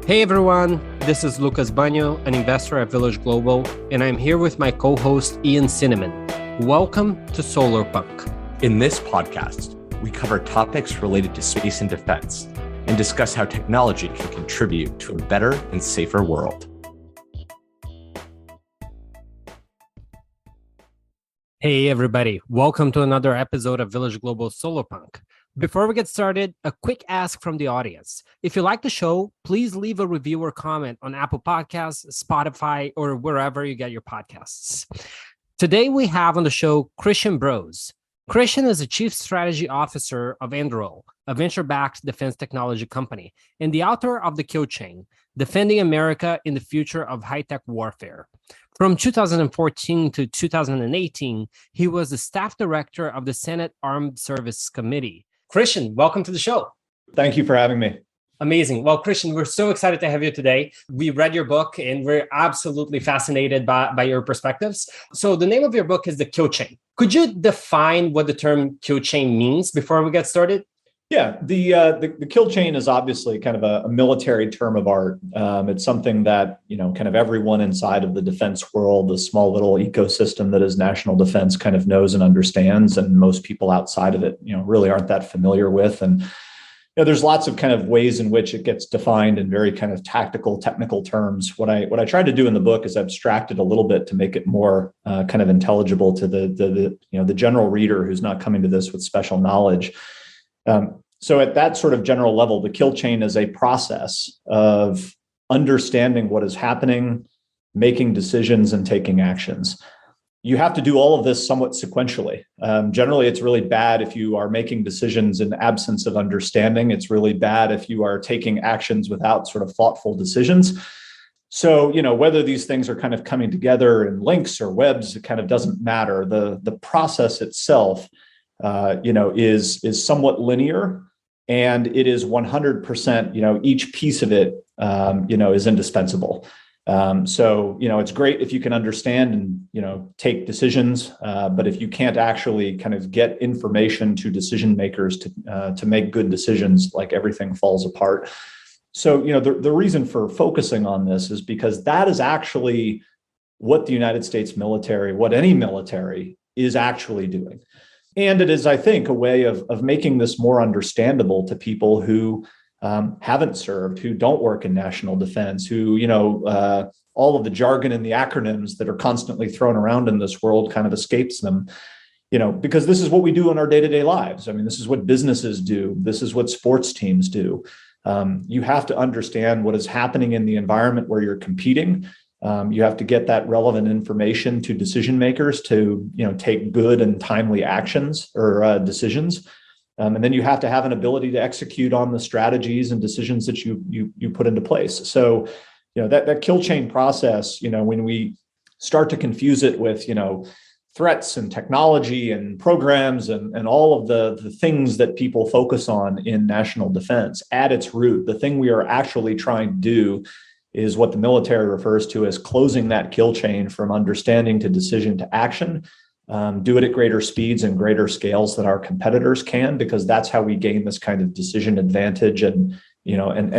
Hey everyone, this is Lucas Bagno, an investor at Village Global, and I'm here with my co-host Ian Cinnamon. Welcome to Solarpunk. In this podcast, we cover topics related to space and defense and discuss how technology can contribute to a better and safer world. Hey everybody, welcome to another episode of Village Global Solarpunk. Before we get started, a quick ask from the audience. If you like the show, please leave a review or comment on Apple Podcasts, Spotify, or wherever you get your podcasts. Today we have on the show Christian Brose. Christian is the Chief Strategy Officer of Anduril, a venture-backed defense technology company, and the author of The Kill Chain, Defending America in the Future of High-Tech Warfare. From 2014 to 2018, he was the staff director of the Senate Armed Services Committee. Christian, welcome to the show. Thank you for having me. Amazing. Well, Christian, we're so excited to have you today. We read your book and we're absolutely fascinated by your perspectives. So the name of your book is The Kill Chain. Could you define what the term kill chain means before we get started? Yeah, the kill chain is obviously kind of a military term of art. It's something that, kind of everyone inside of the defense world, the small little ecosystem that is national defense kind of knows and understands. And most people outside of it, really aren't that familiar with. And there's lots of kind of ways in which it gets defined in very kind of tactical, technical terms. What I tried to do in the book is abstract it a little bit to make it more kind of intelligible to the general reader who's not coming to this with special knowledge. So at that sort of general level, the kill chain is a process of understanding what is happening, making decisions, and taking actions. You have to do all of this somewhat sequentially. Generally, it's really bad if you are making decisions in absence of understanding. It's really bad if you are taking actions without sort of thoughtful decisions. So, whether these things are kind of coming together in links or webs, it kind of doesn't matter. The process itself is somewhat linear, and it is 100%, each piece of it, is indispensable. So, it's great if you can understand and, take decisions, but if you can't actually kind of get information to decision makers to make good decisions, like everything falls apart. So, the reason for focusing on this is because that is actually what the United States military, what any military is actually doing. And it is, I think, a way of making this more understandable to people who haven't served, who don't work in national defense, who, all of the jargon and the acronyms that are constantly thrown around in this world kind of escapes them, because this is what we do in our day-to-day lives. I mean, this is what businesses do. This is what sports teams do. You have to understand what is happening in the environment where you're competing. You have to get that relevant information to decision makers to, take good and timely actions or decisions. And then you have to have an ability to execute on the strategies and decisions that you put into place. So, that kill chain process, when we start to confuse it with, threats and technology and programs and all of the things that people focus on in national defense, at its root, the thing we are actually trying to do is what the military refers to as closing that kill chain from understanding to decision to action. Do it at greater speeds and greater scales than our competitors can, because that's how we gain this kind of decision advantage and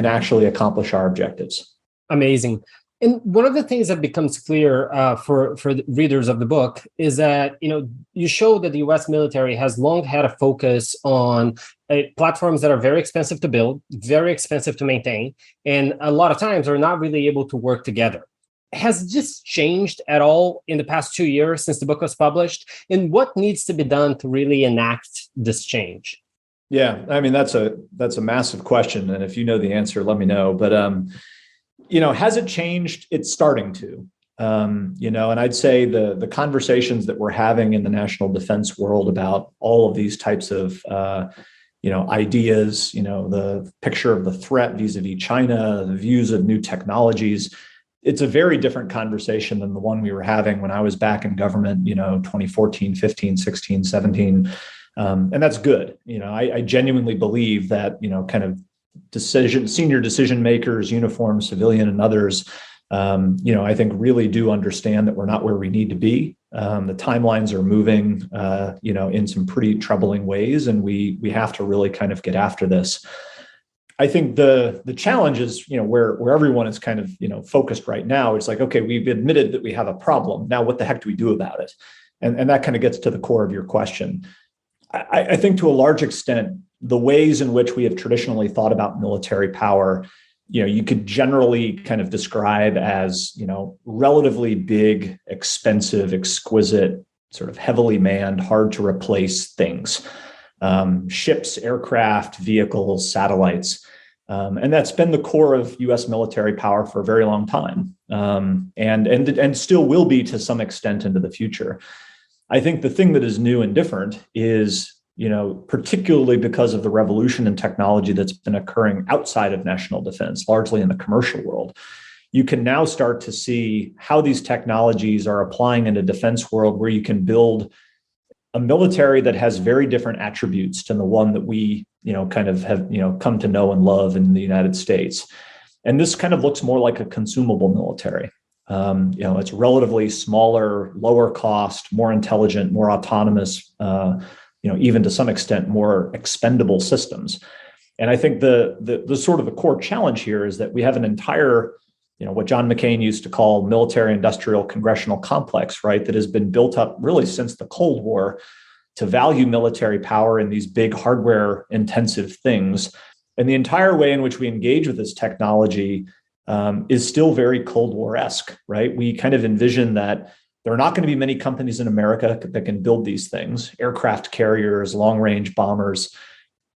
actually accomplish our objectives. Amazing. And one of the things that becomes clear for the readers of the book is that, you show that the U.S. military has long had a focus on platforms that are very expensive to build, very expensive to maintain, and a lot of times are not really able to work together. Has this changed at all in the past 2 years since the book was published? And what needs to be done to really enact this change? Yeah, I mean, that's a massive question. And if you know the answer, let me know. But, has it changed? It's starting to, and I'd say the conversations that we're having in the national defense world about all of these types of, ideas, the picture of the threat vis-a-vis China, the views of new technologies, it's a very different conversation than the one we were having when I was back in government, 2014, 15, 16, 17. And that's good. I genuinely believe that, kind of senior decision makers, uniformed, civilian, and others, I think really do understand that we're not where we need to be. The timelines are moving, in some pretty troubling ways, and we have to really kind of get after this. I think the challenge is, where everyone is kind of, focused right now. It's like, okay, we've admitted that we have a problem. Now, what the heck do we do about it? And that kind of gets to the core of your question. I think to a large extent, the ways in which we have traditionally thought about military power, you could generally kind of describe as, relatively big, expensive, exquisite, sort of heavily manned, hard to replace things. Ships, aircraft, vehicles, satellites. And that's been the core of US military power for a very long time, and still will be to some extent into the future. I think the thing that is new and different is, particularly because of the revolution in technology that's been occurring outside of national defense, largely in the commercial world, you can now start to see how these technologies are applying in a defense world where you can build a military that has very different attributes than the one that we, kind of have, come to know and love in the United States. And this kind of looks more like a consumable military. It's relatively smaller, lower cost, more intelligent, more autonomous, even to some extent, more expendable systems. And I think the sort of the core challenge here is that we have an entire, what John McCain used to call military industrial congressional complex, right, that has been built up really since the Cold War to value military power in these big hardware intensive things. And the entire way in which we engage with this technology is still very Cold War-esque, right? We kind of envision that there are not going to be many companies in America that can build these things, aircraft carriers, long-range bombers.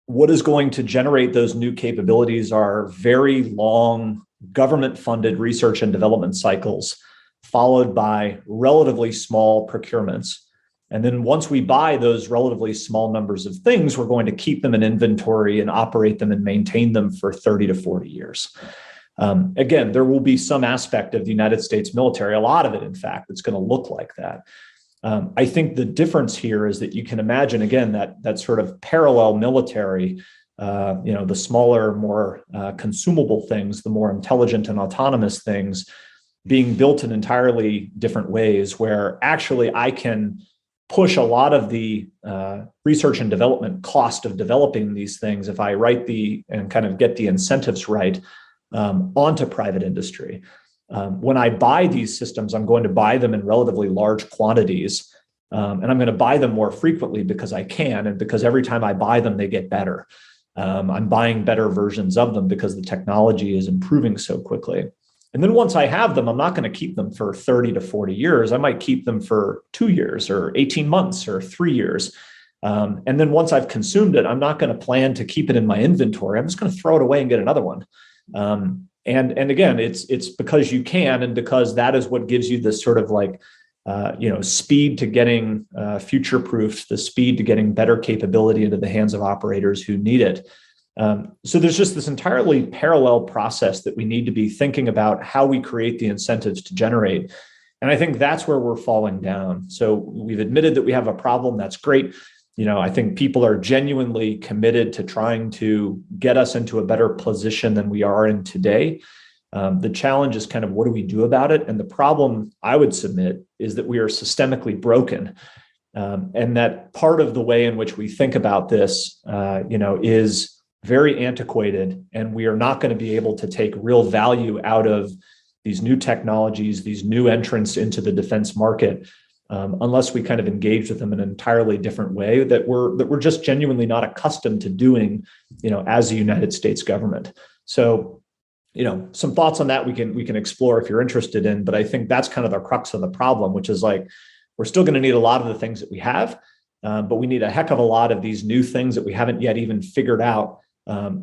What is going to generate those new capabilities are very long government-funded research and development cycles, followed by relatively small procurements. And then once we buy those relatively small numbers of things, we're going to keep them in inventory and operate them and maintain them for 30 to 40 years. Again, there will be some aspect of the United States military, a lot of it, in fact, that's going to look like that. I think the difference here is that you can imagine, again, that sort of parallel military, the smaller, more consumable things, the more intelligent and autonomous things being built in entirely different ways, where actually I can push a lot of the research and development cost of developing these things, if I write and kind of get the incentives right, onto private industry. When I buy these systems, I'm going to buy them in relatively large quantities, and I'm going to buy them more frequently because I can, and because every time I buy them, they get better. I'm buying better versions of them because the technology is improving so quickly. And then once I have them, I'm not going to keep them for 30 to 40 years. I might keep them for 2 years or 18 months or 3 years. And then once I've consumed it, I'm not going to plan to keep it in my inventory. I'm just going to throw it away and get another one. And again, it's because you can, and because that is what gives you this sort of like, speed to getting future-proofed, the speed to getting better capability into the hands of operators who need it. So there's just this entirely parallel process that we need to be thinking about how we create the incentives to generate. And I think that's where we're falling down. So we've admitted that we have a problem. That's great. I think people are genuinely committed to trying to get us into a better position than we are in today. The challenge is kind of, what do we do about it? And the problem I would submit is that we are systemically broken. And that part of the way in which we think about this, is very antiquated, and we are not going to be able to take real value out of these new technologies, these new entrants into the defense market, unless we kind of engage with them in an entirely different way that we're just genuinely not accustomed to doing, as a United States government. So, some thoughts on that we can explore if you're interested in, but I think that's kind of the crux of the problem, which is like, we're still going to need a lot of the things that we have, but we need a heck of a lot of these new things that we haven't yet even figured out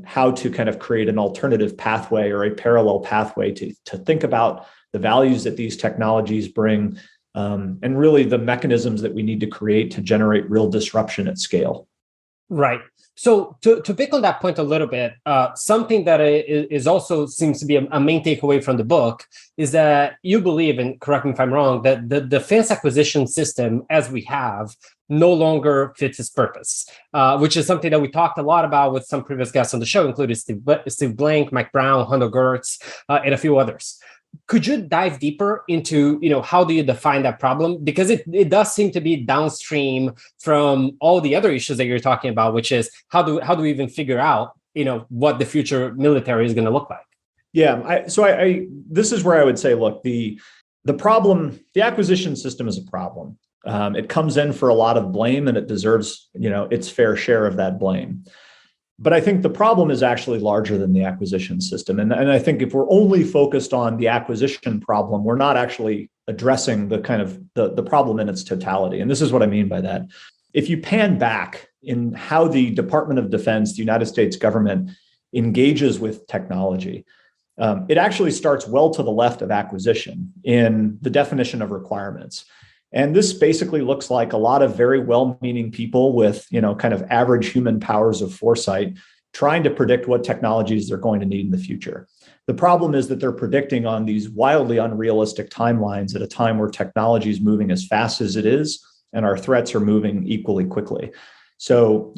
how to kind of create an alternative pathway or a parallel pathway to think about the values that these technologies bring, and really the mechanisms that we need to create to generate real disruption at scale. Right. So to pick on that point a little bit, something that is also seems to be a main takeaway from the book is that you believe, and correct me if I'm wrong, that the defense acquisition system as we have no longer fits its purpose, which is something that we talked a lot about with some previous guests on the show, including Steve Blank, Mike Brown, Hondo Gertz, and a few others. Could you dive deeper into, how do you define that problem? Because it does seem to be downstream from all the other issues that you're talking about, which is how do we even figure out what the future military is going to look like. Yeah. This is where I would say, look, the problem, the acquisition system is a problem. It comes in for a lot of blame, and it deserves, its fair share of that blame. But I think the problem is actually larger than the acquisition system. And I think if we're only focused on the acquisition problem, we're not actually addressing the kind of the problem in its totality. And this is what I mean by that. If you pan back in how the Department of Defense, the United States government, engages with technology, it actually starts well to the left of acquisition in the definition of requirements. And this basically looks like a lot of very well-meaning people with, kind of average human powers of foresight trying to predict what technologies they're going to need in the future. The problem is that they're predicting on these wildly unrealistic timelines at a time where technology is moving as fast as it is, and our threats are moving equally quickly. So,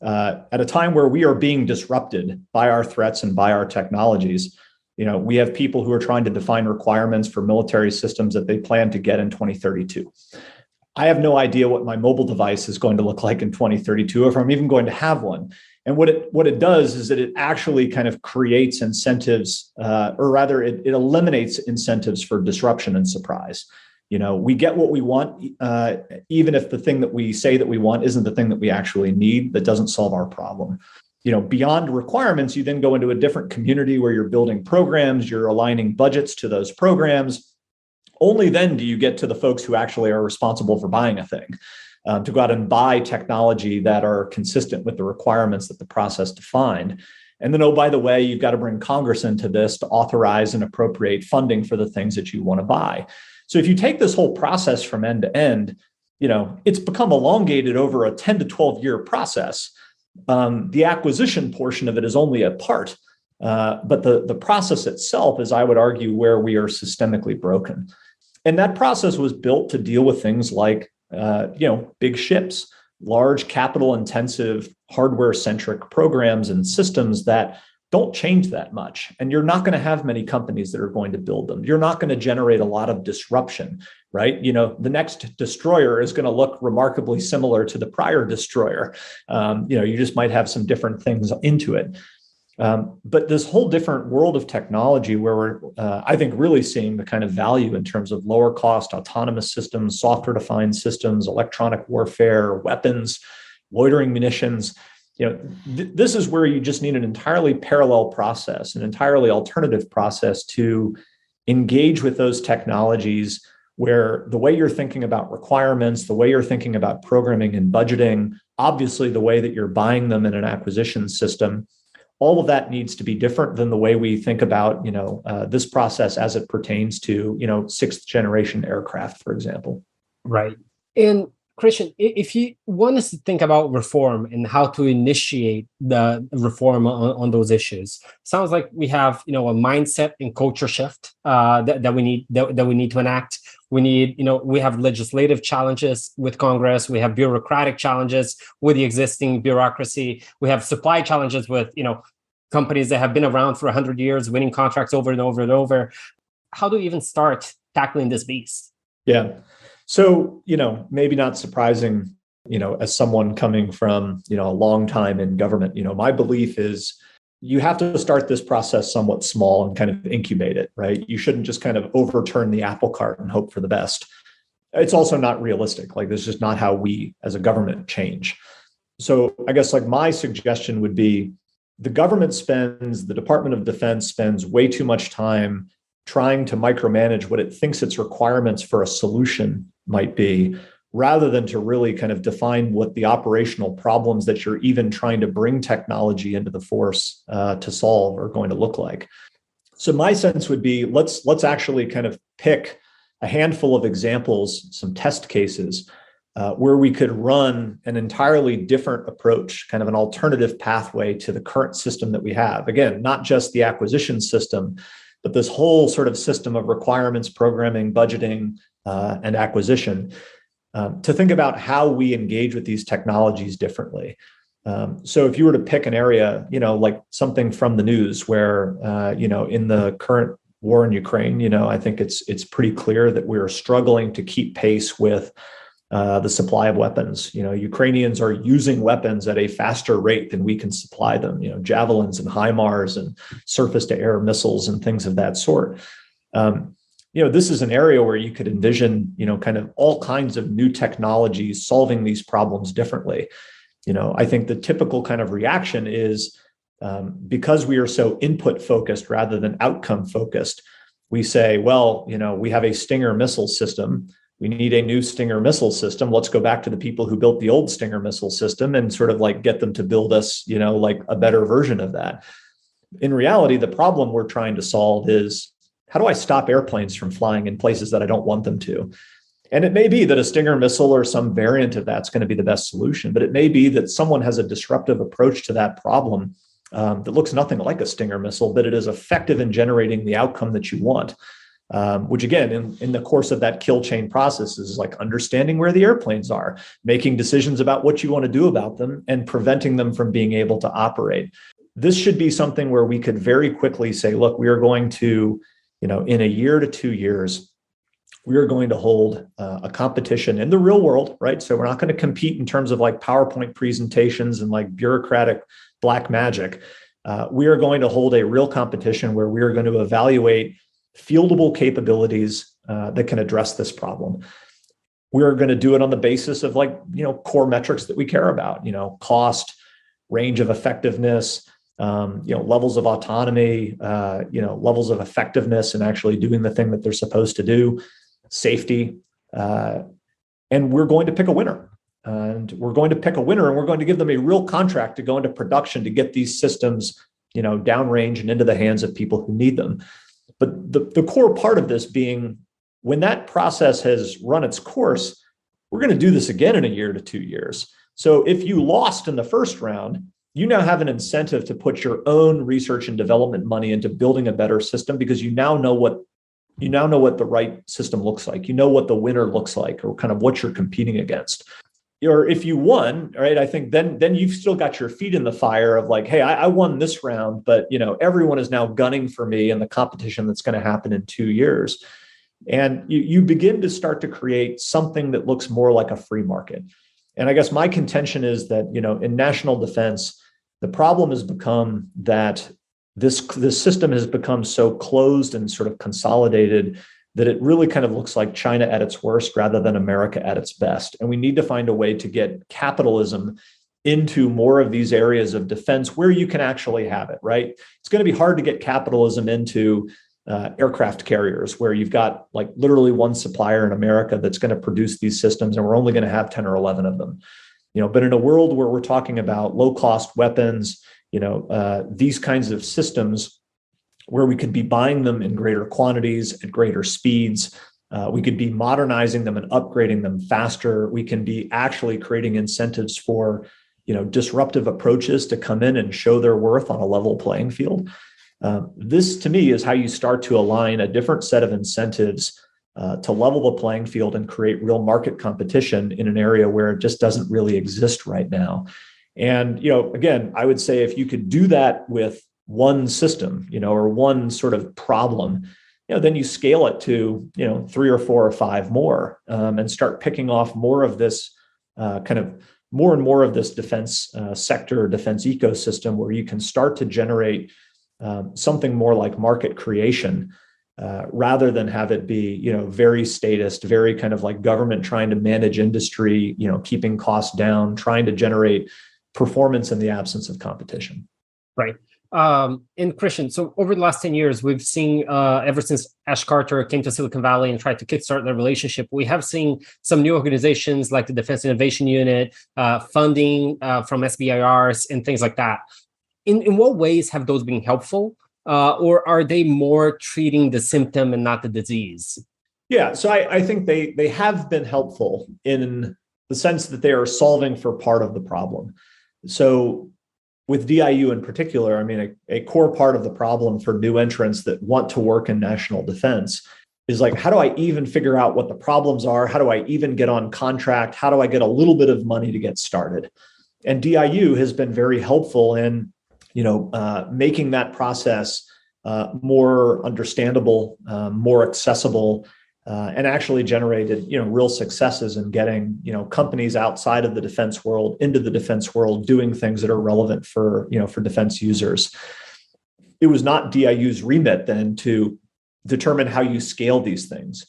at a time where we are being disrupted by our threats and by our technologies, we have people who are trying to define requirements for military systems that they plan to get in 2032. I have no idea what my mobile device is going to look like in 2032, or if I'm even going to have one. And what it does is that it actually kind of creates incentives, or rather it eliminates incentives for disruption and surprise. We get what we want, even if the thing that we say that we want isn't the thing that we actually need, that doesn't solve our problem. Beyond requirements, you then go into a different community where you're building programs, you're aligning budgets to those programs. Only then do you get to the folks who actually are responsible for buying a thing, to go out and buy technology that are consistent with the requirements that the process defined. And then, oh, by the way, you've got to bring Congress into this to authorize and appropriate funding for the things that you want to buy. So if you take this whole process from end to end, it's become elongated over a 10 to 12 year process. The acquisition portion of it is only a part, but the process itself is, I would argue, where we are systemically broken. And that process was built to deal with things like, big ships, large capital intensive, hardware centric programs and systems that don't change that much. And you're not going to have many companies that are going to build them. You're not going to generate a lot of disruption, right? The next destroyer is going to look remarkably similar to the prior destroyer. You just might have some different things into it. But this whole different world of technology where we're, I think, really seeing the kind of value in terms of lower cost, autonomous systems, software defined systems, electronic warfare, weapons, loitering munitions. This is where you just need an entirely parallel process, an entirely alternative process to engage with those technologies, where the way you're thinking about requirements, the way you're thinking about programming and budgeting, obviously the way that you're buying them in an acquisition system, all of that needs to be different than the way we think about, this process as it pertains to, sixth generation aircraft, for example. Right. And Christian, if you want us to think about reform and how to initiate the reform on those issues, sounds like we have, a mindset and culture shift that we need to enact. We need, we have legislative challenges with Congress. We have bureaucratic challenges with the existing bureaucracy. We have supply challenges with, companies that have been around for 100 years, winning contracts over and over and over. How do we even start tackling this beast? Yeah. So, maybe not surprising, as someone coming from, a long time in government, my belief is you have to start this process somewhat small and kind of incubate it, right? You shouldn't just kind of overturn the apple cart and hope for the best. It's also not realistic. Like, this is just not how we as a government change. So I guess my suggestion would be the Department of Defense spends way too much time trying to micromanage what it thinks its requirements for a solution might be, rather than to really kind of define what the operational problems that you're even trying to bring technology into the force to solve are going to look like. So my sense would be, let's actually kind of pick a handful of examples, some test cases, where we could run an entirely different approach, kind of an alternative pathway to the current system that we have. Again, not just the acquisition system, but this whole sort of system of requirements, programming, budgeting, and acquisition, to think about how we engage with these technologies differently. So if you were to pick an area, like something from the news where, in the current war in Ukraine, I think it's pretty clear that we're struggling to keep pace with the supply of weapons. Ukrainians are using weapons at a faster rate than we can supply them. Javelins and HIMARS and surface-to-air missiles and things of that sort. This is an area where you could envision, kind of all kinds of new technologies solving these problems differently. I think the typical kind of reaction is because we are so input focused rather than outcome focused, we say, well, we have a Stinger missile system. We need a new Stinger missile system. Let's go back to the people who built the old Stinger missile system and sort of like get them to build us, like a better version of that. In reality, the problem we're trying to solve is, how do I stop airplanes from flying in places that I don't want them to? And it may be that a Stinger missile or some variant of that's going to be the best solution, but it may be that someone has a disruptive approach to that problem that looks nothing like a Stinger missile, but it is effective in generating the outcome that you want. Which again, in the course of that kill chain process is like understanding where the airplanes are, making decisions about what you want to do about them, and preventing them from being able to operate. This should be something where we could very quickly say, look, we are going to, in a year to 2 years, we are going to hold a competition in the real world, right? So we're not going to compete in terms of like PowerPoint presentations and like bureaucratic black magic. We are going to hold a real competition where we are going to evaluate fieldable capabilities that can address this problem. We're going to do it on the basis of like, core metrics that we care about, cost, range of effectiveness, levels of autonomy, levels of effectiveness and actually doing the thing that they're supposed to do, safety. And we're going to pick a winner. And we're going to pick a winner and we're going to give them a real contract to go into production to get these systems, downrange and into the hands of people who need them. But the core part of this being, when that process has run its course, we're going to do this again in a year to 2 years. So if you lost in the first round, you now have an incentive to put your own research and development money into building a better system, because you now know what the right system looks like. You know what the winner looks like, or kind of what you're competing against. Or if you won, right, I think then you've still got your feet in the fire of like, hey, I won this round, but everyone is now gunning for me in the competition that's going to happen in 2 years. And you begin to start to create something that looks more like a free market. And I guess my contention is that, in national defense, the problem has become that this system has become so closed and sort of consolidated that it really kind of looks like China at its worst rather than America at its best. And we need to find a way to get capitalism into more of these areas of defense where you can actually have it, right? It's going to be hard to get capitalism into aircraft carriers, where you've got like literally one supplier in America that's going to produce these systems, and we're only going to have 10 or 11 of them. But in a world where we're talking about low-cost weapons, these kinds of systems, where we could be buying them in greater quantities at greater speeds. We could be modernizing them and upgrading them faster. We can be actually creating incentives for, disruptive approaches to come in and show their worth on a level playing field. This, to me, is how you start to align a different set of incentives to level the playing field and create real market competition in an area where it just doesn't really exist right now. And, again, I would say if you could do that with one system, or one sort of problem, then you scale it to, 3 or 4 or 5 more, and start picking off more of this kind of more and more of this defense sector, defense ecosystem, where you can start to generate something more like market creation, rather than have it be, very statist, very kind of like government trying to manage industry, keeping costs down, trying to generate performance in the absence of competition. Right. And Christian, so over the last 10 years, we've seen, ever since Ash Carter came to Silicon Valley and tried to kickstart the relationship, we have seen some new organizations like the Defense Innovation Unit, funding from SBIRs and things like that. In what ways have those been helpful? Or are they more treating the symptom and not the disease? Yeah, so I think they have been helpful in the sense that they are solving for part of the problem. So with DIU in particular, I mean, a core part of the problem for new entrants that want to work in national defense is like, how do I even figure out what the problems are? How do I even get on contract? How do I get a little bit of money to get started? And DIU has been very helpful in, making that process more understandable, more accessible, and actually generated, real successes in getting, companies outside of the defense world into the defense world, doing things that are relevant for defense users. It was not DIU's remit then to determine how you scale these things.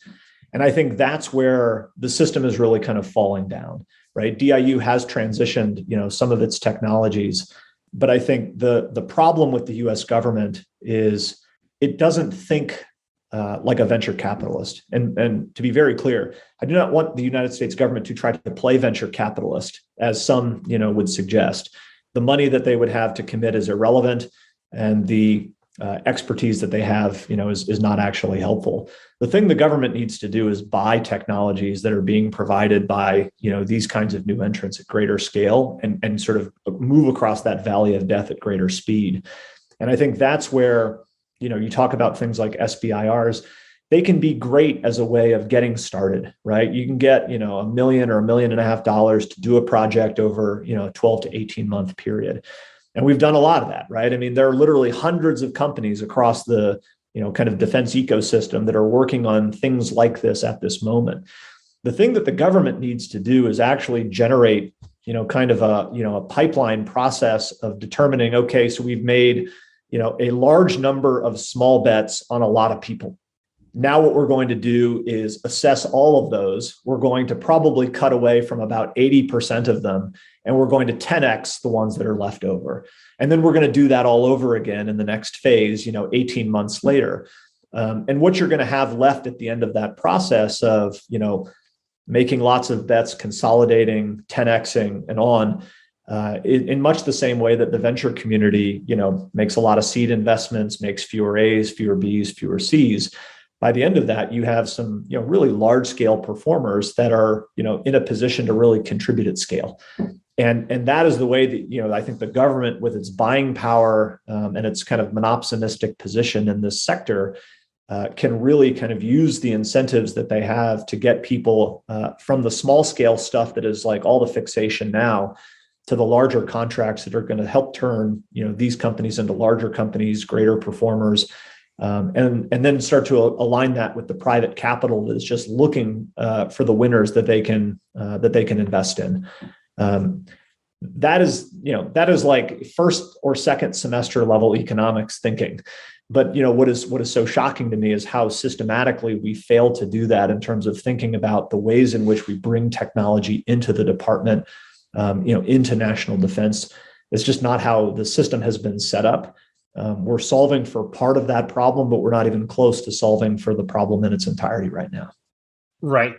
And I think that's where the system is really kind of falling down, right? DIU has transitioned, some of its technologies, but I think the problem with the US government is it doesn't think like a venture capitalist. And to be very clear, I do not want the United States government to try to play venture capitalist, as some, would suggest. The money that they would have to commit is irrelevant, and the expertise that they have, is not actually helpful. The thing the government needs to do is buy technologies that are being provided by, these kinds of new entrants at greater scale, and sort of move across that valley of death at greater speed. And I think that's where, you talk about things like SBIRs. They can be great as a way of getting started, right? You can get, $1 million or $1.5 million to do a project over, a 12 to 18 month period. And we've done a lot of that, right? I mean, there are literally hundreds of companies across the, kind of defense ecosystem that are working on things like this at this moment. The thing that the government needs to do is actually generate, kind of a pipeline process of determining, okay, so we've made, a large number of small bets on a lot of people. Now what we're going to do is assess all of those. We're going to probably cut away from about 80% of them, and we're going to 10x the ones that are left over. And then we're going to do that all over again in the next phase, 18 months later. And what you're going to have left at the end of that process of, making lots of bets, consolidating, 10xing, and on, in much the same way that the venture community, makes a lot of seed investments, makes fewer A's, fewer B's, fewer C's. By the end of that, you have some, really large scale performers that are, in a position to really contribute at scale. And that is the way that, I think the government, with its buying power and its kind of monopsonistic position in this sector, can really kind of use the incentives that they have to get people from the small scale stuff that is like all the fixation now, to the larger contracts that are going to help turn, these companies into larger companies, greater performers. And then start to align that with the private capital that is just looking for the winners that they can invest in. That is like first or second semester level economics thinking. But what is so shocking to me is how systematically we fail to do that in terms of thinking about the ways in which we bring technology into the department, into national defense. It's just not how the system has been set up. We're solving for part of that problem, but we're not even close to solving for the problem in its entirety right now. Right.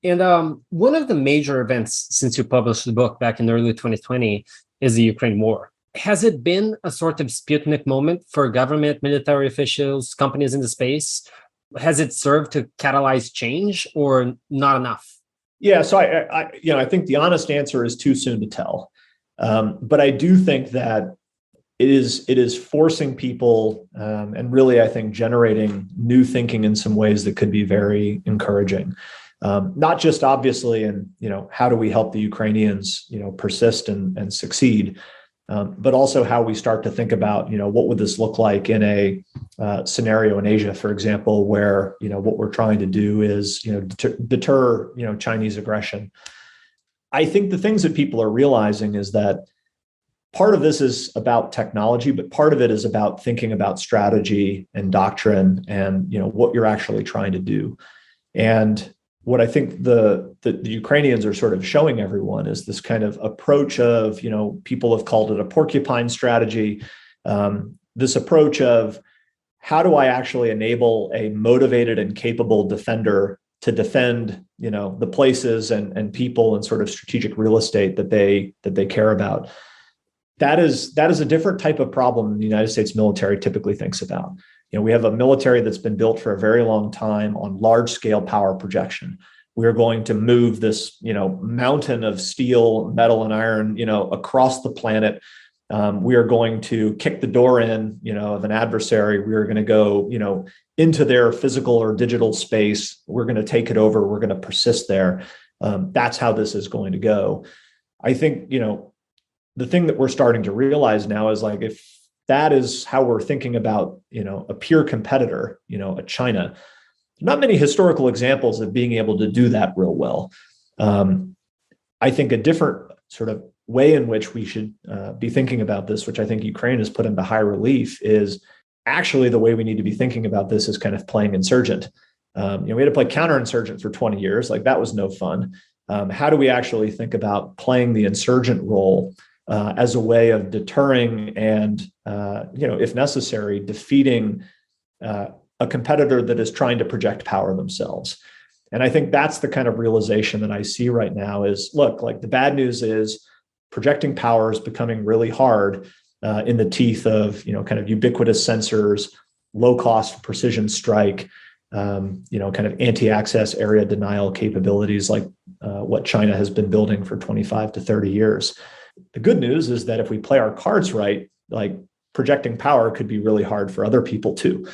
And one of the major events since you published the book back in early 2020 is the Ukraine war. Has it been a sort of Sputnik moment for government, military officials, companies in the space? Has it served to catalyze change, or not enough? Yeah, so I think the honest answer is too soon to tell. But I do think that it is forcing people and really, I think, generating new thinking in some ways that could be very encouraging. Not just obviously in, how do we help the Ukrainians, persist and succeed, but also how we start to think about, what would this look like in a scenario in Asia, for example, where, what we're trying to do is, deter, Chinese aggression. I think the things that people are realizing is that part of this is about technology, but part of it is about thinking about strategy and doctrine and, what you're actually trying to do. And what I think the Ukrainians are sort of showing everyone is this kind of approach of, people have called it a porcupine strategy. This approach of how do I actually enable a motivated and capable defender to defend, the places and people and sort of strategic real estate that they care about. That is a different type of problem than the United States military typically thinks about. We have a military that's been built for a very long time on large scale power projection. We're going to move this, mountain of steel, metal, and iron, across the planet. We are going to kick the door in, of an adversary. We are going to go, into their physical or digital space. We're going to take it over. We're going to persist there. That's how this is going to go. I think, the thing that we're starting to realize now is like, if that is how we're thinking about, a peer competitor, a China, not many historical examples of being able to do that real well. I think a different sort of way in which we should be thinking about this, which I think Ukraine has put into high relief, is actually the way we need to be thinking about this is kind of playing insurgent. We had to play counterinsurgent for 20 years. Like, that was no fun. How do we actually think about playing the insurgent role as a way of deterring and, if necessary, defeating a competitor that is trying to project power themselves? And I think that's the kind of realization that I see right now is, look, like, the bad news is projecting power is becoming really hard in the teeth of, kind of ubiquitous sensors, low cost precision strike, kind of anti-access area denial capabilities like what China has been building for 25 to 30 years. The good news is that if we play our cards right, like, projecting power could be really hard for other people too.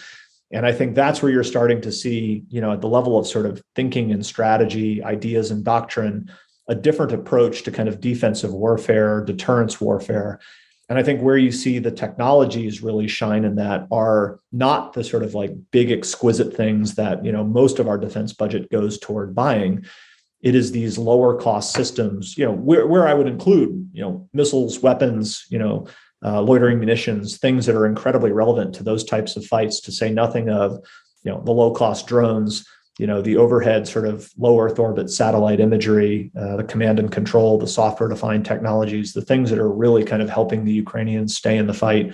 And I think that's where you're starting to see, at the level of sort of thinking and strategy, ideas and doctrine, a different approach to kind of defensive warfare, deterrence warfare. And I think where you see the technologies really shine in that are not the sort of like big, exquisite things that, most of our defense budget goes toward buying. It is these lower cost systems, where I would include, missiles, weapons, loitering munitions, things that are incredibly relevant to those types of fights, to say nothing of, the low cost drones, the overhead sort of low Earth orbit satellite imagery, the command and control, the software defined technologies, the things that are really kind of helping the Ukrainians stay in the fight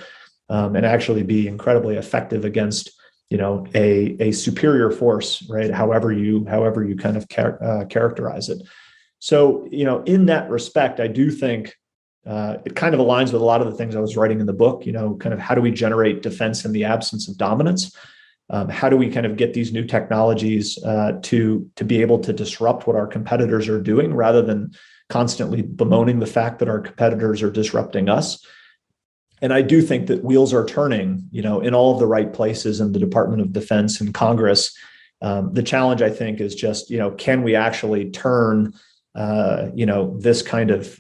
and actually be incredibly effective against, a superior force, right? However you kind of characterize it. So, in that respect, I do think it kind of aligns with a lot of the things I was writing in the book, kind of how do we generate defense in the absence of dominance? How do we kind of get these new technologies to be able to disrupt what our competitors are doing rather than constantly bemoaning the fact that our competitors are disrupting us? And I do think that wheels are turning, in all of the right places in the Department of Defense and Congress. The challenge, I think, is just, can we actually turn this kind of,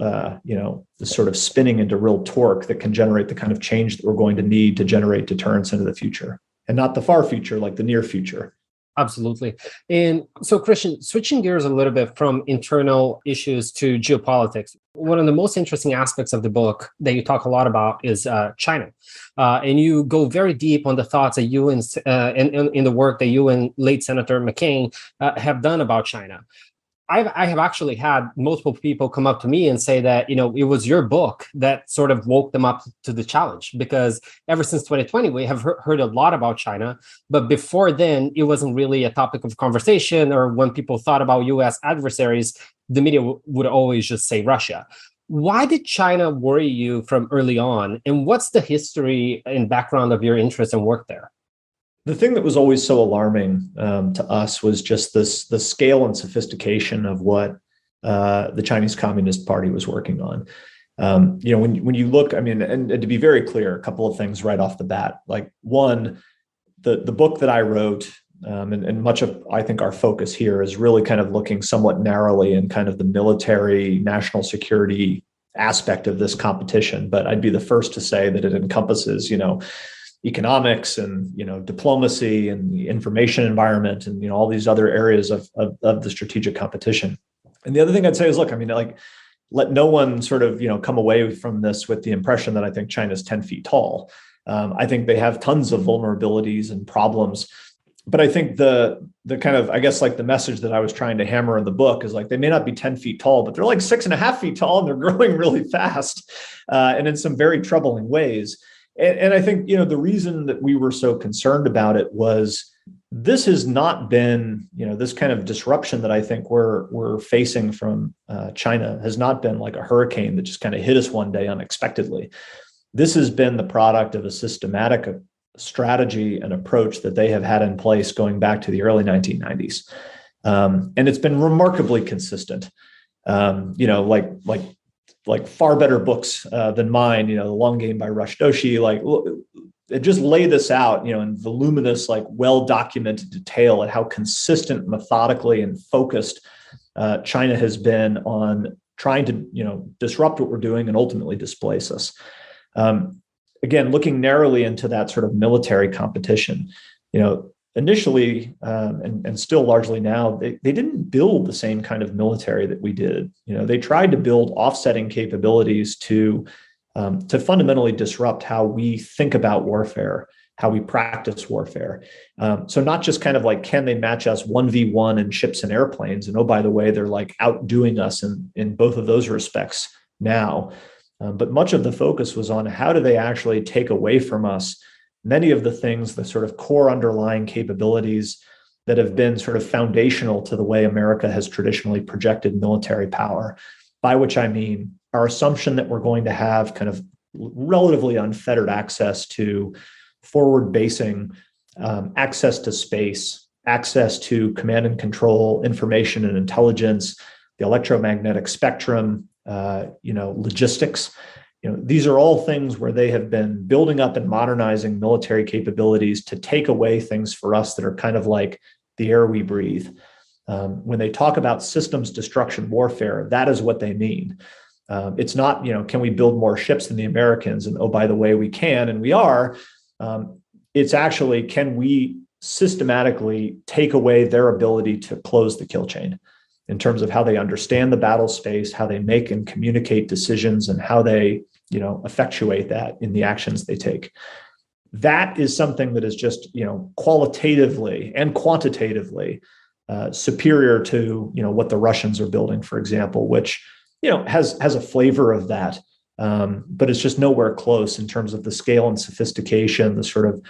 this sort of spinning into real torque that can generate the kind of change that we're going to need to generate deterrence into the future, and not the far future, like the near future. Absolutely. And so, Christian, switching gears a little bit from internal issues to geopolitics, one of the most interesting aspects of the book that you talk a lot about is China. And you go very deep on the thoughts that you and in the work that you and late Senator McCain have done about China. I have actually had multiple people come up to me and say that, it was your book that sort of woke them up to the challenge, because ever since 2020, we have heard a lot about China. But before then, it wasn't really a topic of conversation, or when people thought about US adversaries, the media would always just say Russia. Why did China worry you from early on? And what's the history and background of your interest and work there? The thing that was always so alarming to us was just the scale and sophistication of what the Chinese Communist Party was working on. When you look, and to be very clear, a couple of things right off the bat. Like, one, the book that I wrote, and much of, I think, our focus here is really kind of looking somewhat narrowly in kind of the military, national security aspect of this competition. But I'd be the first to say that it encompasses, economics and diplomacy and the information environment and all these other areas of the strategic competition. And the other thing I'd say is, look, let no one sort of come away from this with the impression that I think China's 10 feet tall. I think they have tons of vulnerabilities and problems. But I think the kind of, I guess, like the message that I was trying to hammer in the book is, like, they may not be 10 feet tall, but they're like 6.5 feet tall, and they're growing really fast and in some very troubling ways. And I think, the reason that we were so concerned about it was this has not been, this kind of disruption that I think we're facing from China has not been like a hurricane that just kind of hit us one day unexpectedly. This has been the product of a systematic strategy and approach that they have had in place going back to the early 1990s. And it's been remarkably consistent. Like far better books than mine, The Long Game by Rush Doshi, it just lay this out, in voluminous, like well-documented detail at how consistent, methodically, and focused China has been on trying to, disrupt what we're doing and ultimately displace us. Again, looking narrowly into that sort of military competition, initially, and still largely now, they didn't build the same kind of military that we did. They tried to build offsetting capabilities to fundamentally disrupt how we think about warfare, how we practice warfare. So not just kind of like, can they match us 1v1 in ships and airplanes? And oh, by the way, they're like outdoing us in both of those respects now. But much of the focus was on how do they actually take away from us many of the things, the sort of core underlying capabilities that have been sort of foundational to the way America has traditionally projected military power, by which I mean our assumption that we're going to have kind of relatively unfettered access to forward basing, access to space, access to command and control, information and intelligence, the electromagnetic spectrum, logistics. These are all things where they have been building up and modernizing military capabilities to take away things for us that are kind of like the air we breathe. When they talk about systems destruction warfare, that is what they mean. It's not, can we build more ships than the Americans? And oh, by the way, we can, and we are. It's actually, can we systematically take away their ability to close the kill chain in terms of how they understand the battle space, how they make and communicate decisions, and how they, effectuate that in the actions they take. That is something that is just, qualitatively and quantitatively superior to, what the Russians are building, for example, which, has a flavor of that. But it's just nowhere close in terms of the scale and sophistication, the sort of,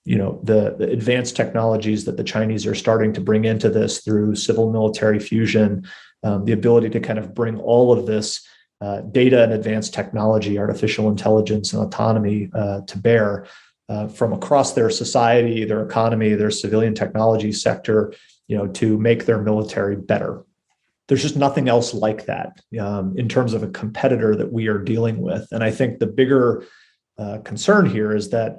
the advanced technologies that the Chinese are starting to bring into this through civil military fusion, the ability to kind of bring all of this data and advanced technology, artificial intelligence and autonomy to bear from across their society, their economy, their civilian technology sector, to make their military better. There's just nothing else like that in terms of a competitor that we are dealing with. And I think the bigger concern here is that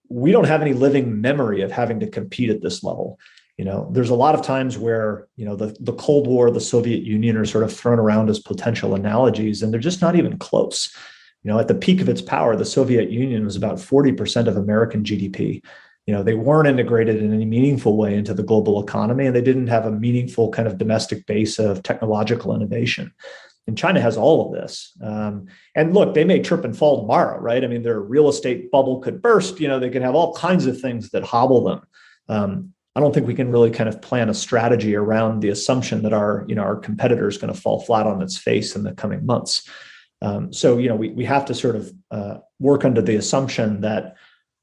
we don't have any living memory of having to compete at this level. There's a lot of times where, the Cold War, the Soviet Union are sort of thrown around as potential analogies, and they're just not even close. At the peak of its power, the Soviet Union was about 40% of American GDP. They weren't integrated in any meaningful way into the global economy, and they didn't have a meaningful kind of domestic base of technological innovation. And China has all of this. And look, they may trip and fall tomorrow, right? I mean, their real estate bubble could burst. They could have all kinds of things that hobble them. I don't think we can really kind of plan a strategy around the assumption that our competitor is going to fall flat on its face in the coming months. So we have to sort of work under the assumption that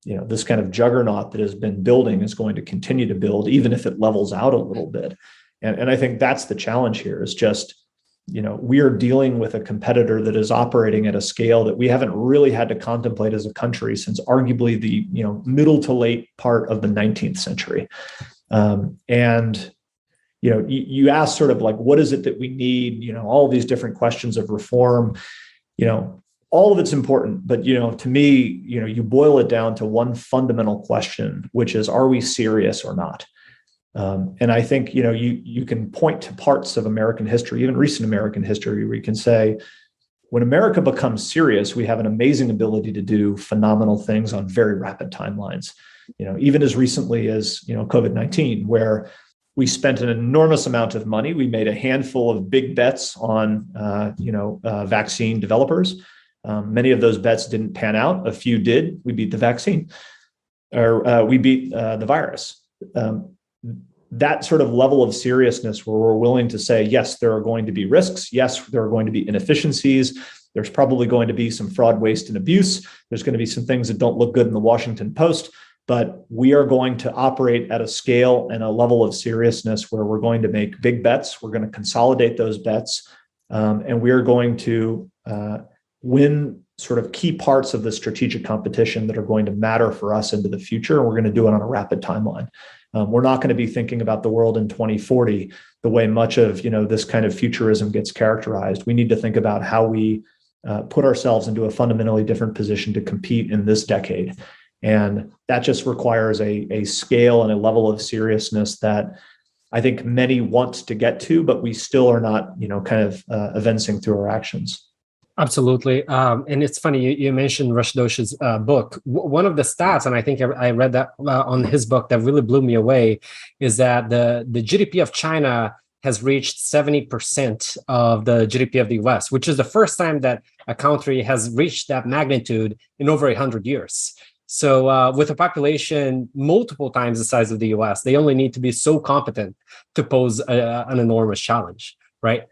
this kind of juggernaut that has been building is going to continue to build, even if it levels out a little bit. And I think that's the challenge here is just, we are dealing with a competitor that is operating at a scale that we haven't really had to contemplate as a country since arguably the, middle to late part of the 19th century. And you ask sort of like, what is it that we need? All of these different questions of reform, all of it's important, but, to me, you boil it down to one fundamental question, which is, are we serious or not? And I think, you can point to parts of American history, even recent American history, where you can say, when America becomes serious, we have an amazing ability to do phenomenal things on very rapid timelines. Even as recently as, COVID-19, where we spent an enormous amount of money. We made a handful of big bets on, vaccine developers. Many of those bets didn't pan out. A few did. We beat the vaccine, or we beat the virus. That sort of level of seriousness where we're willing to say, yes, there are going to be risks. Yes, there are going to be inefficiencies. There's probably going to be some fraud, waste, and abuse. There's going to be some things that don't look good in the Washington Post, but we are going to operate at a scale and a level of seriousness where we're going to make big bets. We're going to consolidate those bets, and we are going to win sort of key parts of the strategic competition that are going to matter for us into the future. And we're going to do it on a rapid timeline. We're not going to be thinking about the world in 2040 the way much of this kind of futurism gets characterized. We need to think about how we put ourselves into a fundamentally different position to compete in this decade. And that just requires a scale and a level of seriousness that I think many want to get to, but we still are not, kind of evincing through our actions. Absolutely. And it's funny, you mentioned Rush Dosh's book. One of the stats, and I think I read that on his book that really blew me away, is that the GDP of China has reached 70% of the GDP of the US, which is the first time that a country has reached that magnitude in over 100 years. So with a population multiple times the size of the US, they only need to be so competent to pose an enormous challenge, right?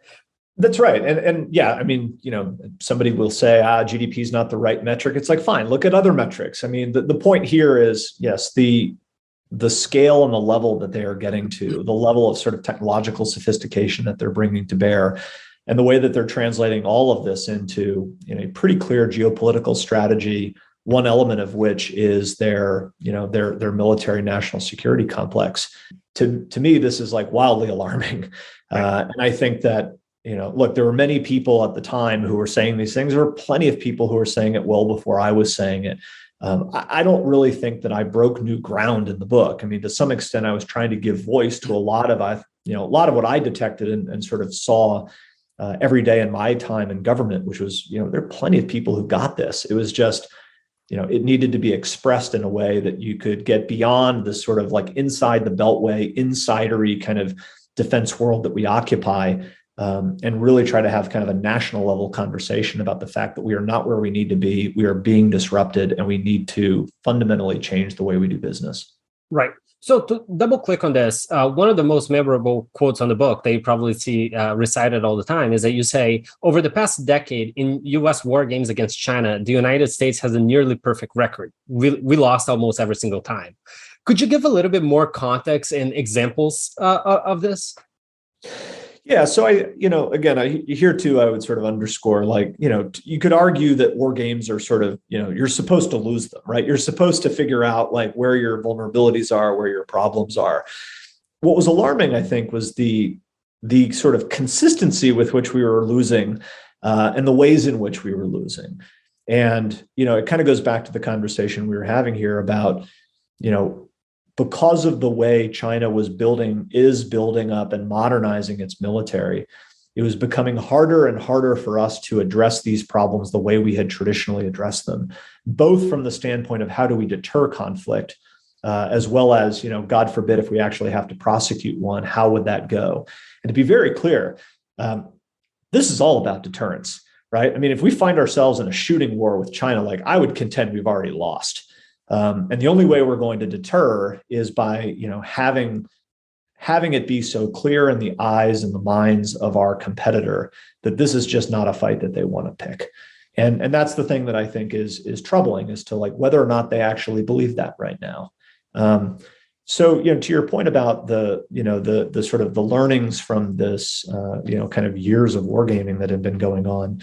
That's right. And yeah, I mean, somebody will say, GDP is not the right metric. It's like, fine, look at other metrics. I mean, the point here is, yes, the scale and the level that they are getting to, the level of sort of technological sophistication that they're bringing to bear, and the way that they're translating all of this into a pretty clear geopolitical strategy, one element of which is their military national security complex. To me, this is like wildly alarming. And I think that, look, there were many people at the time who were saying these things. There were plenty of people who were saying it well before I was saying it. I don't really think that I broke new ground in the book. I mean, to some extent, I was trying to give voice to a lot of what I detected and sort of saw every day in my time in government, which was, there are plenty of people who got this. It was just, it needed to be expressed in a way that you could get beyond this sort of like inside the beltway, insidery kind of defense world that we occupy. And really try to have kind of a national level conversation about the fact that we are not where we need to be. We are being disrupted, and we need to fundamentally change the way we do business. Right. So to double click on this, one of the most memorable quotes on the book that you probably see recited all the time is that you say, over the past decade in U.S. war games against China, the United States has a nearly perfect record. We lost almost every single time. Could you give a little bit more context and examples of this? Yeah. So here too, I would sort of underscore, like, you could argue that war games are sort of, you're supposed to lose them, right? You're supposed to figure out like where your vulnerabilities are, where your problems are. What was alarming, I think, was the sort of consistency with which we were losing and the ways in which we were losing. And, it kind of goes back to the conversation we were having here about, because of the way China is building up and modernizing its military, it was becoming harder and harder for us to address these problems the way we had traditionally addressed them, both from the standpoint of how do we deter conflict, as well as, God forbid, if we actually have to prosecute one, how would that go? And to be very clear, this is all about deterrence, right? I mean, if we find ourselves in a shooting war with China, like I would contend we've already lost. And the only way we're going to deter is by, having it be so clear in the eyes and the minds of our competitor that this is just not a fight that they want to pick. And that's the thing that I think is troubling, as to like whether or not they actually believe that right now. So, to your point about the sort of the learnings from this, kind of years of wargaming that had been going on,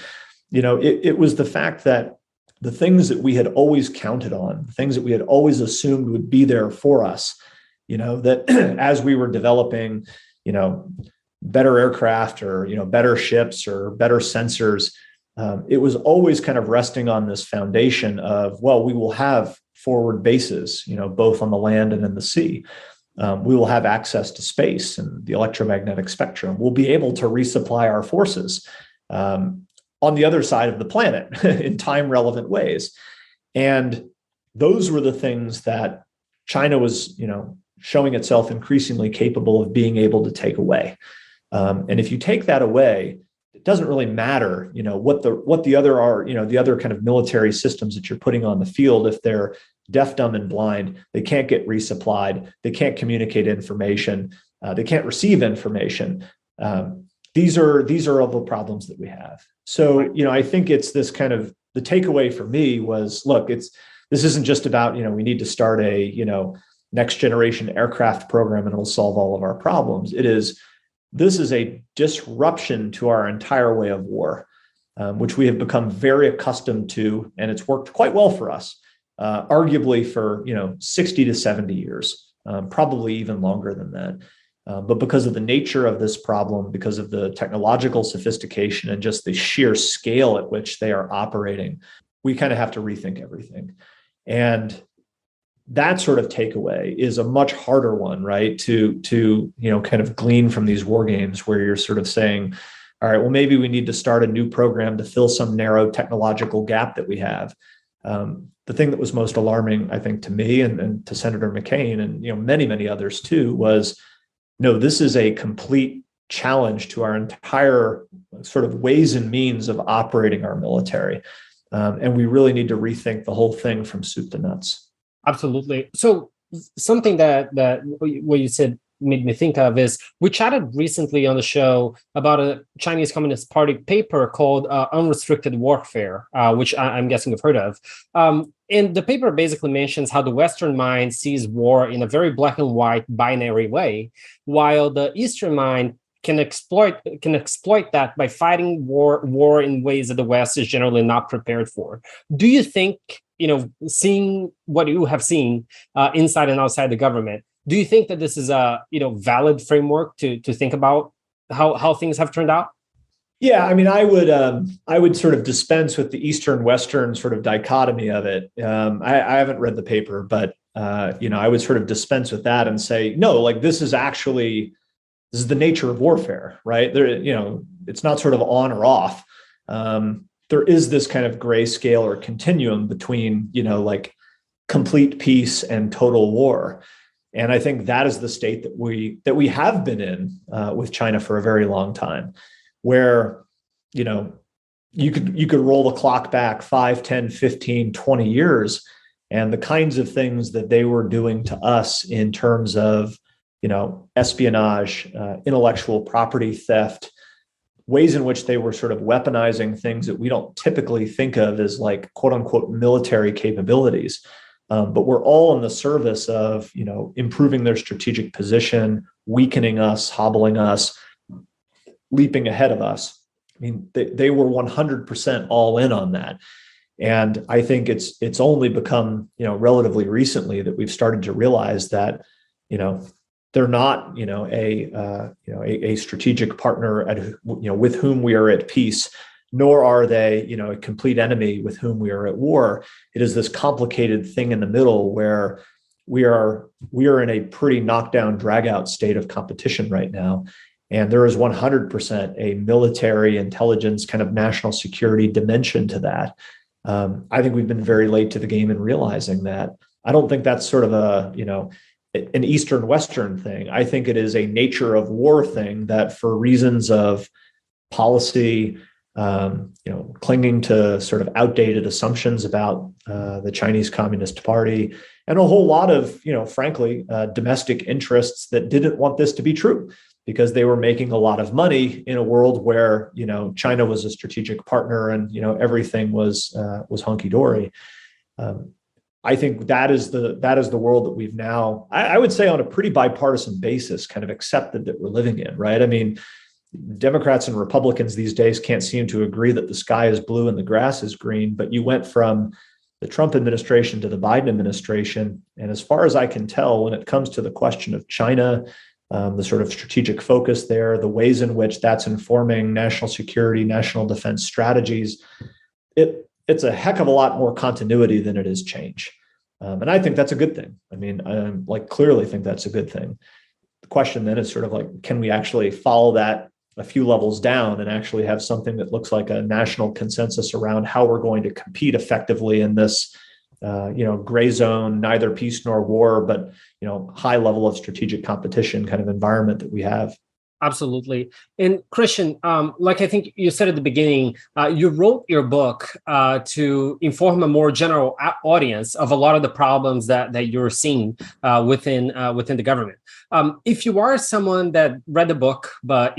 it was the fact that the things that we had always counted on, the things that we had always assumed would be there for us, that as we were developing, better aircraft or, better ships or better sensors, it was always kind of resting on this foundation of, well, we will have forward bases, both on the land and in the sea. We will have access to space and the electromagnetic spectrum. We'll be able to resupply our forces on the other side of the planet in time relevant ways. And those were the things that China was, showing itself increasingly capable of being able to take away. And if you take that away, it doesn't really matter, what the other are, the other kind of military systems that you're putting on the field. If they're deaf, dumb, and blind, they can't get resupplied. They can't communicate information. They can't receive information. These are all the problems that we have. So, I think it's this kind of, the takeaway for me was, look, this isn't just about, we need to start a, next generation aircraft program and it'll solve all of our problems. This is a disruption to our entire way of war, which we have become very accustomed to, and it's worked quite well for us, arguably for, 60 to 70 years, probably even longer than that. But because of the nature of this problem, because of the technological sophistication and just the sheer scale at which they are operating, we kind of have to rethink everything. And that sort of takeaway is a much harder one, right? To kind of glean from these war games, where you're sort of saying, all right, well, maybe we need to start a new program to fill some narrow technological gap that we have. The thing that was most alarming, I think, to me and to Senator McCain and many, many others too, was no, this is a complete challenge to our entire sort of ways and means of operating our military. And we really need to rethink the whole thing from soup to nuts. Absolutely. So something that what you said made me think of is we chatted recently on the show about a Chinese Communist Party paper called Unrestricted Warfare, which I'm guessing you've heard of. And the paper basically mentions how the Western mind sees war in a very black and white binary way, while the Eastern mind can exploit that by fighting war in ways that the West is generally not prepared for. Do you think, seeing what you have seen inside and outside the government, do you think that this is a valid framework to think about how things have turned out? Yeah, I mean, I would sort of dispense with the Eastern-Western sort of dichotomy of it. I haven't read the paper, but I would sort of dispense with that and say, no, like this is the nature of warfare, right? There, it's not sort of on or off. There is this kind of gray scale or continuum between, like complete peace and total war. And I think that is the state that we have been in with China for a very long time, where, you could roll the clock back 5, 10, 15, 20 years, and the kinds of things that they were doing to us in terms of, espionage, intellectual property theft, ways in which they were sort of weaponizing things that we don't typically think of as like quote unquote military capabilities. But we're all in the service of, improving their strategic position, weakening us, hobbling us, leaping ahead of us. I mean, they were 100% all in on that. And I think it's only become, relatively recently that we've started to realize that, they're not, a strategic partner with whom we are at peace, nor are they, a complete enemy with whom we are at war. It is this complicated thing in the middle where we are in a pretty knockdown, drag out state of competition right now. And there is 100% a military intelligence kind of national security dimension to that. I think we've been very late to the game in realizing that. I don't think that's sort of an Eastern-Western thing. I think it is a nature of war thing that for reasons of policy, clinging to sort of outdated assumptions about the Chinese Communist Party and a whole lot of, frankly, domestic interests that didn't want this to be true because they were making a lot of money in a world where, China was a strategic partner and, everything was hunky-dory. I think that is the world that we've now, I would say on a pretty bipartisan basis, kind of accepted that we're living in, right? I mean, Democrats and Republicans these days can't seem to agree that the sky is blue and the grass is green, but you went from the Trump administration to the Biden administration. And as far as I can tell, when it comes to the question of China, the sort of strategic focus there, the ways in which that's informing national security, national defense strategies, it's a heck of a lot more continuity than it is change. And I think that's a good thing. I mean, I clearly think that's a good thing. The question then is sort of like, can we actually follow that a few levels down and actually have something that looks like a national consensus around how we're going to compete effectively in this, gray zone, neither peace nor war, but, high level of strategic competition kind of environment that we have. Absolutely. And Christian, like I think you said at the beginning, you wrote your book to inform a more general audience of a lot of the problems that you're seeing within the government. If you are someone that read the book, but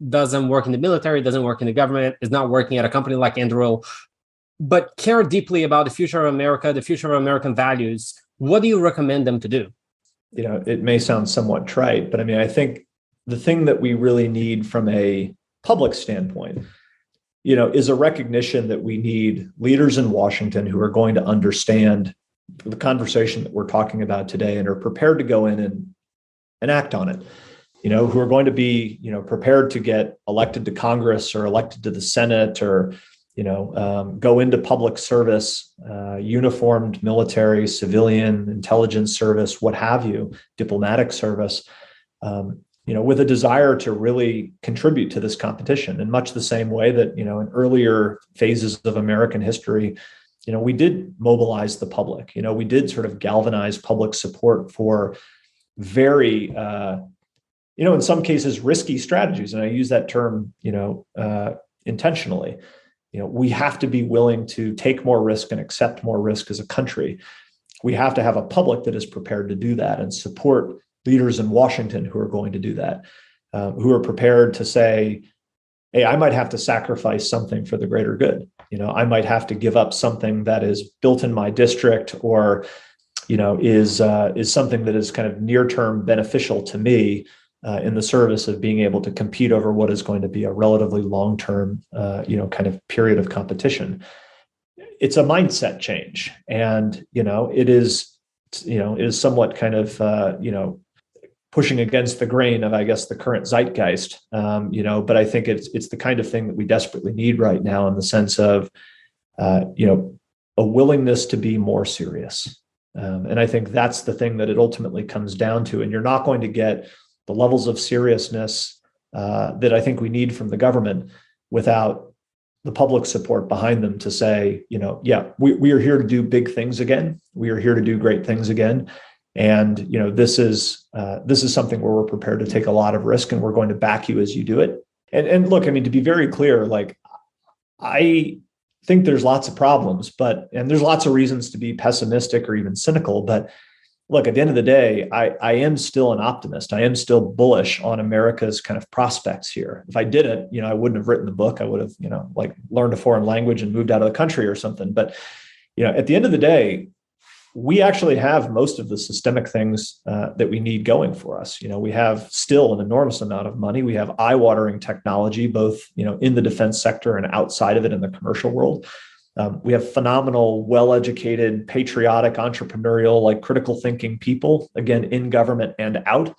doesn't work in the military, doesn't work in the government, is not working at a company like Anduril, but care deeply about the future of America, the future of American values, what do you recommend them to do? It may sound somewhat trite, but I mean, I think the thing that we really need from a public standpoint, is a recognition that we need leaders in Washington who are going to understand the conversation that we're talking about today and are prepared to go in and act on it, who are going to be, prepared to get elected to Congress or elected to the Senate or, go into public service, uniformed military, civilian, intelligence service, what have you, diplomatic service. with a desire to really contribute to this competition in much the same way that, in earlier phases of American history, we did mobilize the public. We did sort of galvanize public support for very, in some cases, risky strategies. And I use that term, intentionally. We have to be willing to take more risk and accept more risk as a country. We have to have a public that is prepared to do that and support leaders in Washington who are going to do that, who are prepared to say, hey, I might have to sacrifice something for the greater good. I might have to give up something that is built in my district or, is something that is kind of near-term beneficial to me in the service of being able to compete over what is going to be a relatively long-term, kind of period of competition. It's a mindset change, and it is somewhat kind of pushing against the grain of, I guess, the current zeitgeist. But I think it's the kind of thing that we desperately need right now, in the sense of a willingness to be more serious. And I think that's the thing that it ultimately comes down to. And you're not going to get the levels of seriousness that I think we need from the government without the public support behind them to say, we are here to do big things again. We are here to do great things again. And, this is something where we're prepared to take a lot of risk, and we're going to back you as you do it. And look, I mean, to be very clear, like, I think there's lots of problems, and there's lots of reasons to be pessimistic or even cynical. But look, at the end of the day, I am still an optimist. I am still bullish on America's kind of prospects here. If I didn't, I wouldn't have written the book. I would have, learned a foreign language and moved out of the country or something. But, at the end of the day, we actually have most of the systemic things that we need going for us. We have still an enormous amount of money. We have eye-watering technology, both, in the defense sector and outside of it in the commercial world. We have phenomenal, well-educated, patriotic, entrepreneurial, critical thinking people, again, in government and out.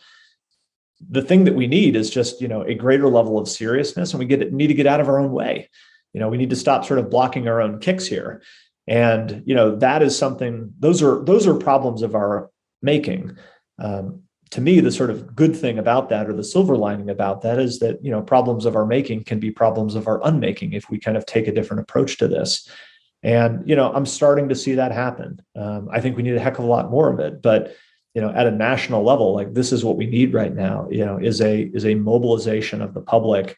The thing that we need is just, a greater level of seriousness, and we need to get out of our own way. We need to stop sort of blocking our own kicks here. And, that is something, those are problems of our making. To me, the sort of good thing about that, or the silver lining about that, is that, problems of our making can be problems of our unmaking if we kind of take a different approach to this. And, I'm starting to see that happen. I think we need a heck of a lot more of it. But, at a national level, this is what we need right now, is a mobilization of the public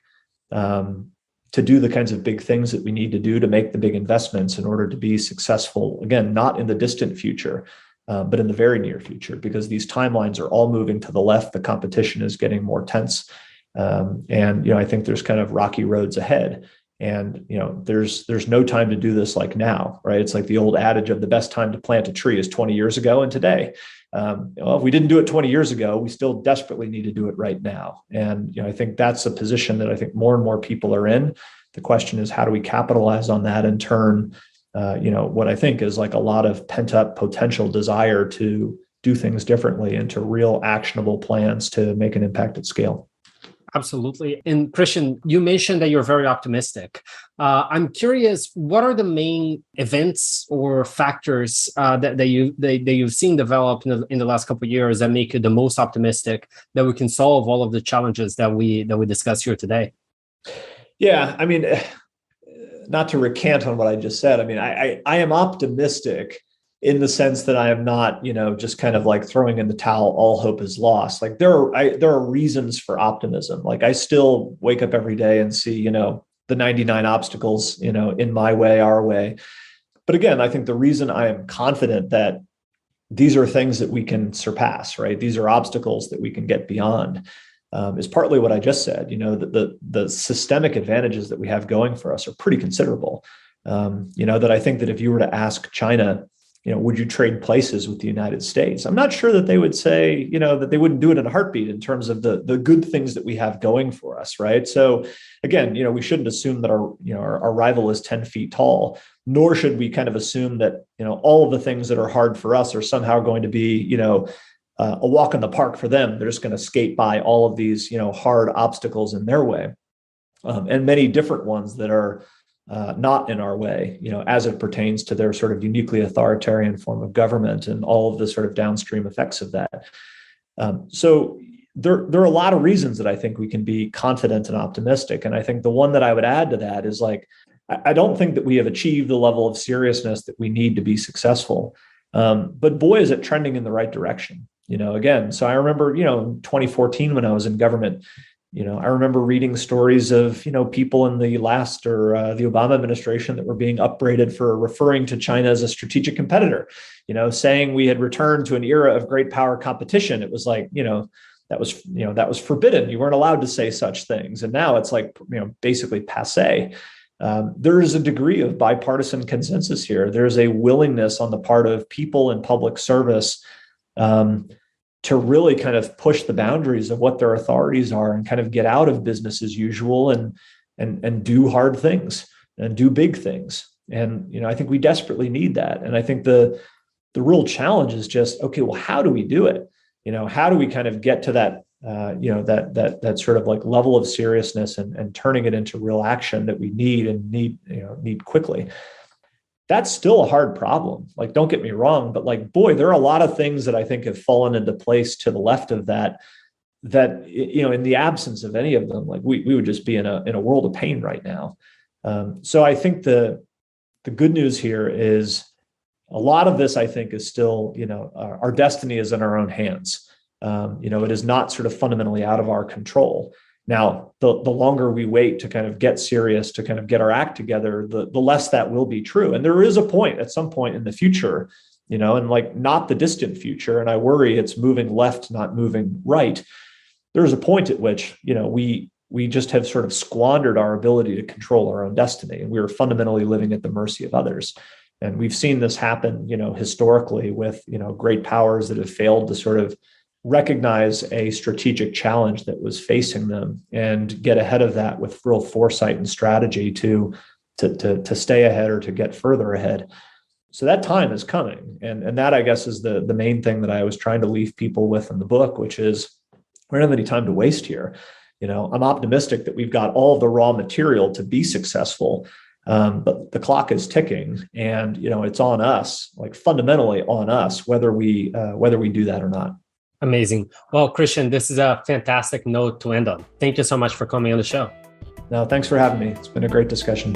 to do the kinds of big things that we need to do to make the big investments in order to be successful, again, not in the distant future, but in the very near future, because these timelines are all moving to the left. The competition is getting more tense. And, I think there's kind of rocky roads ahead. And, there's no time to do this like now, right? It's like the old adage of the best time to plant a tree is 20 years ago and today. If we didn't do it 20 years ago, we still desperately need to do it right now. And, I think that's a position that I think more and more people are in. The question is, how do we capitalize on that and turn, what I think is like a lot of pent up potential desire to do things differently into real actionable plans to make an impact at scale. Absolutely. And Christian, you mentioned that you're very optimistic. I'm curious, what are the main events or factors that you've seen develop in the last couple of years that make you the most optimistic that we can solve all of the challenges that we discussed here today? Yeah, I mean, not to recant on what I just said. I mean, I am optimistic in the sense that I am not, just kind of like throwing in the towel, all hope is lost. Like there are reasons for optimism. Like I still wake up every day and see, the 99 obstacles, in my way, our way. But again, I think the reason I am confident that these are things that we can surpass, right? These are obstacles that we can get beyond, is partly what I just said. The systemic advantages that we have going for us are pretty considerable. That I think that if you were to ask China, would you trade places with the United States? I'm not sure that they would say, that they wouldn't do it in a heartbeat in terms of the good things that we have going for us, right? So again, we shouldn't assume that our rival is 10 feet tall, nor should we kind of assume that, all of the things that are hard for us are somehow going to be, a walk in the park for them. They're just going to skate by all of these, hard obstacles in their way, and many different ones that are not in our way, as it pertains to their sort of uniquely authoritarian form of government and all of the sort of downstream effects of that. So there are a lot of reasons that I think we can be confident and optimistic. And I think the one that I would add to that is like, I don't think that we have achieved the level of seriousness that we need to be successful. But boy, is it trending in the right direction. Again, so I remember, in 2014 when I was in government, I remember reading stories of, people in the last or the Obama administration that were being upbraided for referring to China as a strategic competitor, saying we had returned to an era of great power competition. It was like, that was forbidden. You weren't allowed to say such things. And now it's like, basically passé. There is a degree of bipartisan consensus here. There's a willingness on the part of people in public service to really kind of push the boundaries of what their authorities are and kind of get out of business as usual and do hard things and do big things. And, I think we desperately need that. And I think the real challenge is just, okay, well, how do we do it? How do we kind of get to that, that sort of like level of seriousness and turning it into real action that we need quickly? That's still a hard problem. Like, don't get me wrong, but like, boy, there are a lot of things that I think have fallen into place to the left of that, in the absence of any of them, like we would just be in a world of pain right now. So I think the good news here is a lot of this, I think, is still, our destiny is in our own hands. It is not sort of fundamentally out of our control. Now, the longer we wait to kind of get serious, to kind of get our act together, the less that will be true. And there is a point at some point in the future, and like not the distant future. And I worry it's moving left, not moving right. There's a point at which, we just have sort of squandered our ability to control our own destiny. And we are fundamentally living at the mercy of others. And we've seen this happen, historically with, great powers that have failed to sort of recognize a strategic challenge that was facing them and get ahead of that with real foresight and strategy to stay ahead or to get further ahead. So that time is coming. And that, I guess, is the main thing that I was trying to leave people with in the book, which is we don't have any time to waste here. I'm optimistic that we've got all the raw material to be successful. But the clock is ticking and, it's on us, like fundamentally on us, whether we do that or not. Amazing. Well, Christian, this is a fantastic note to end on. Thank you so much for coming on the show. No, thanks for having me. It's been a great discussion.